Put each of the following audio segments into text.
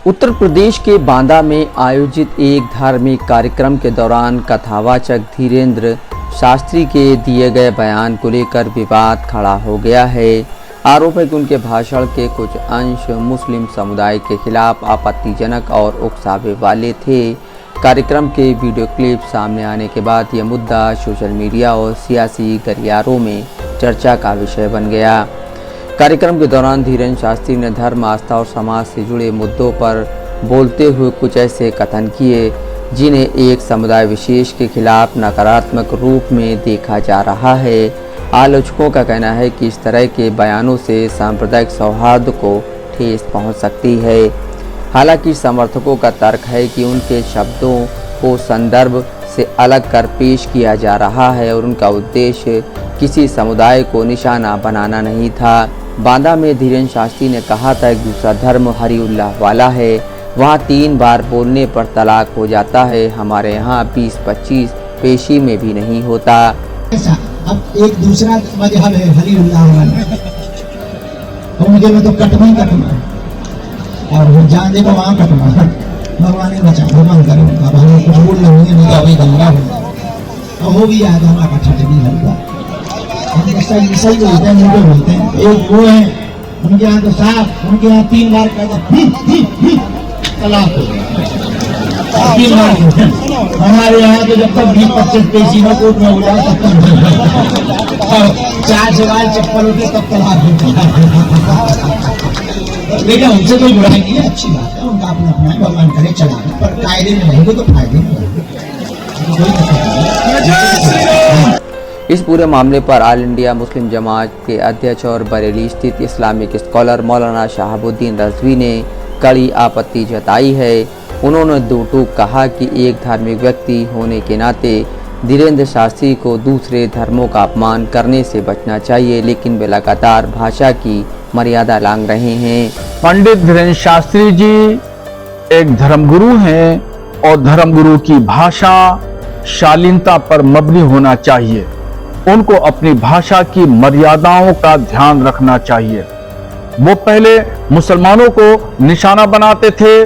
उत्तर प्रदेश के बांदा में आयोजित एक धार्मिक कार्यक्रम के दौरान कथावाचक धीरेन्द्र शास्त्री के दिए गए बयान को लेकर विवाद खड़ा हो गया है। आरोप है कि उनके भाषण के कुछ अंश मुस्लिम समुदाय के खिलाफ आपत्तिजनक और उकसावे वाले थे। कार्यक्रम के वीडियो क्लिप सामने आने के बाद यह मुद्दा सोशल मीडिया और सियासी गलियारों में चर्चा का विषय बन गया। कार्यक्रम के दौरान धीरेन्द्र शास्त्री ने धर्म, आस्था और समाज से जुड़े मुद्दों पर बोलते हुए कुछ ऐसे कथन किए जिन्हें एक समुदाय विशेष के खिलाफ नकारात्मक रूप में देखा जा रहा है। आलोचकों का कहना है कि इस तरह के बयानों से सांप्रदायिक सौहार्द को ठेस पहुंच सकती है। हालांकि समर्थकों का तर्क है कि उनके शब्दों को संदर्भ से अलग कर पेश किया जा रहा है और उनका उद्देश्य किसी समुदाय को निशाना बनाना नहीं था। बांदा में धीरेन्द्र शास्त्री ने कहा था कि दूसरा धर्म हरीउल्लाह वाला है, वहाँ 3 बार बोलने पर तलाक हो जाता है। हमारे यहाँ 20-25 पेशी में भी नहीं होता। अब एक दूसरा मजहब है हरीउल्लाह वाला, तो मुझे में तो कटमा और जान दे वहाँ कटमा। भगवान ने बचा भगवान करो, अब हमें कुछ बोल रही है नहीं, अभी गंगा हो हो भी याद हमारा कट्ठा नहीं हलवा। हम सही बोलते हैं, मुझे बोलते हैं एक वो है, उनके यहाँ तो साफ, उनके यहाँ 3 बार कहते तलाक हो गया, 3 बार। हमारे यहाँ तो जब तक 20-25 पेशी में कोर्ट में हो जाए तब तक 4 सवाल चप्पल होते तब तलाक होता। लेकिन हमसे कोई बुराई नहीं है, अच्छी बात है, उनका अपना अपना भगवान करे चला, पर कायदे में रहेंगे तो फायदे में रहेंगे। इस पूरे मामले पर ऑल इंडिया मुस्लिम जमात के अध्यक्ष और बरेली स्थित इस्लामिक स्कॉलर मौलाना शहाबुद्दीन रज़वी ने कड़ी आपत्ति जताई है। उन्होंने दो टूक कहा कि एक धार्मिक व्यक्ति होने के नाते धीरेन्द्र शास्त्री को दूसरे धर्मों का अपमान करने से बचना चाहिए, लेकिन वे लगातार भाषा की मर्यादा लांघ रहे हैं। पंडित धीरेन्द्र शास्त्री जी एक धर्मगुरु हैं और धर्मगुरु की भाषा शालीनता पर मबनी होना चाहिए। उनको अपनी भाषा की मर्यादाओं का ध्यान रखना चाहिए। वो पहले मुसलमानों को निशाना बनाते थे,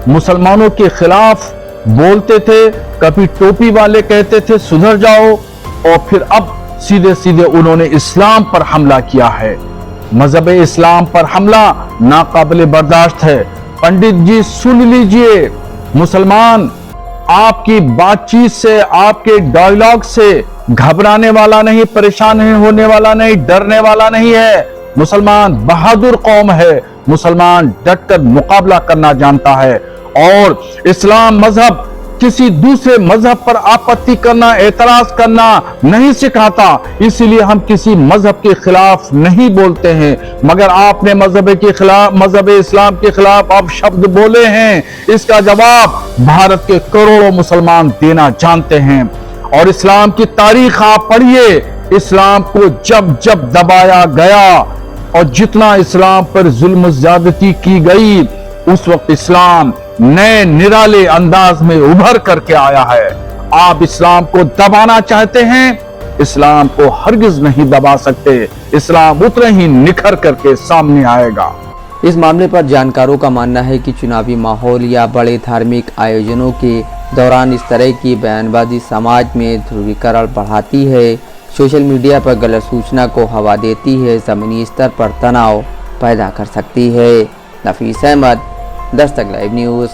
मुसलमानों के खिलाफ बोलते थे, कभी टोपी वाले कहते थे सुधर जाओ, और फिर अब सीधे सीधे उन्होंने इस्लाम पर हमला किया है। मजहब इस्लाम पर हमला नाकाबिले बर्दाश्त है। पंडित जी सुन लीजिए, मुसलमान आपकी बातचीत से, आपके डायलॉग से घबराने वाला नहीं, परेशान होने वाला नहीं, डरने वाला नहीं है। मुसलमान बहादुर कौम है, मुसलमान डटकर मुकाबला करना जानता है और इस्लाम मजहब किसी दूसरे मजहब पर आपत्ति करना, एतराज करना नहीं सिखाता। इसीलिए हम किसी मजहब के खिलाफ नहीं बोलते हैं, मगर आपने मजहब के खिलाफ, मजहब इस्लाम के खिलाफ अब शब्द बोले हैं, इसका जवाब भारत के करोड़ों मुसलमान देना जानते हैं। और इस्लाम की तारीख आप पढ़िए, इस्लाम को जब जब दबाया गया और जितना इस्लाम पर जुल्म ज्यादती की गई, उस वक्त इस्लाम नए निराले अंदाज में उभर करके आया है। आप इस्लाम को दबाना चाहते हैं, इस्लाम को हरगिज नहीं दबा सकते। इस्लाम उतना ही निखर करके सामने आएगा। इस मामले पर जानकारों का मानना है कि चुनावी माहौल या बड़े धार्मिक आयोजनों के दौरान इस तरह की बयानबाजी समाज में ध्रुवीकरण बढ़ाती है, सोशल मीडिया पर गलत सूचना को हवा देती है, जमीनी स्तर पर तनाव पैदा कर सकती है। नफीस अहमद, दस्तक लाइव न्यूज़।